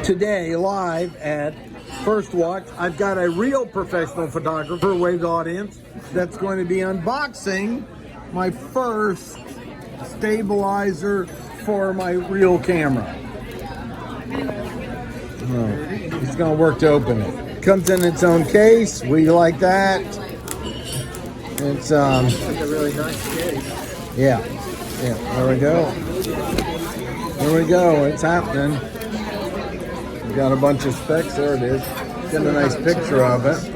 Today, live at First Watch, I've got a real professional photographer, Wave Audience, that's going to be unboxing my first stabilizer for my real camera. He's going to work to open it. Comes in its own case. We like that. It's like a really nice case. Yeah. There we go. There we go. It's happening. We've got a bunch of specs. There it is. Get a nice picture of it.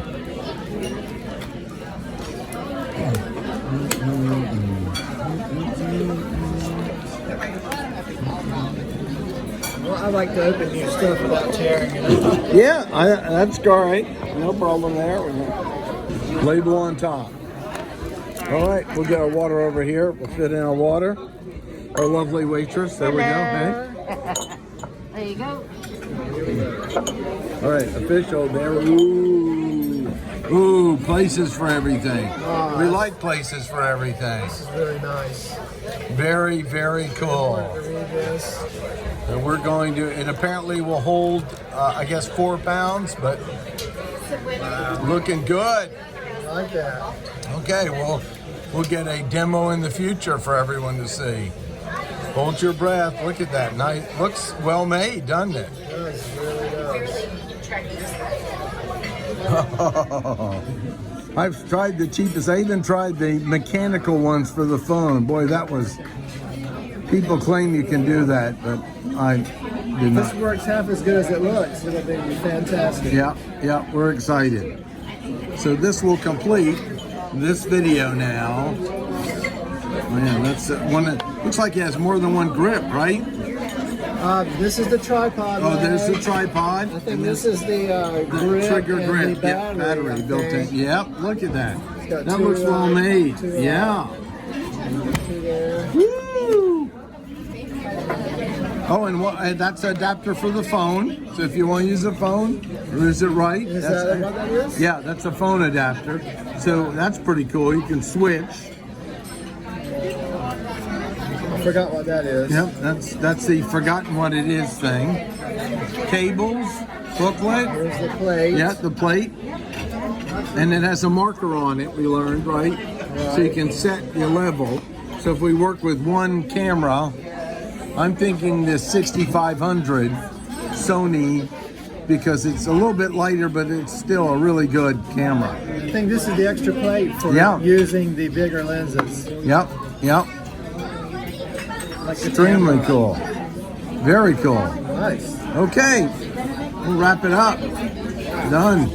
Well, I like to open new stuff without tearing it up. Yeah, that's all right. No problem there. Label on top. All right, we'll get our water over here. We'll fit in our water. Our lovely waitress. There we go. Hey. There you go. All right, official there. Ooh, places for everything. We like places for everything. This is really nice. Very, very cool. And we're going to, it apparently will hold, I guess, 4 pounds, but looking good. I like that. Okay, well, we'll get a demo in the future for everyone to see. Hold your breath. Look at that. Nice. Looks well made, doesn't it? It does, it really does. I've tried the cheapest. I even tried the mechanical ones for the phone. Boy, that was... People claim you can do that, but I did not. This works half as good as it looks. It'll be fantastic. Yeah, we're excited. So this will complete this video now. Man, that's one that looks like it has more than one grip, right? This is the tripod. Oh, there's the tripod. I think this is the grip, trigger and grip. the battery, Built in. Yep, look at that. got That two, looks well made. Yeah. Two there. Woo! Oh, and that's an adapter for the phone. So if you want to use a phone, or is it right? Is that what that is? Yeah, that's a phone adapter. So that's pretty cool. You can switch. I forgot what that is. Yep, that's the forgotten what it is thing. Cables, booklet. Here's the plate. Yeah, the plate. And it has a marker on it, we learned, right? So you can set your level. So if we work with one camera, I'm thinking this 6500 Sony, because it's a little bit lighter, but it's still a really good camera. I think this is the extra plate for using the bigger lenses. Yep. Like Extremely cool. Very cool. Nice. Okay, we'll wrap it up. Done.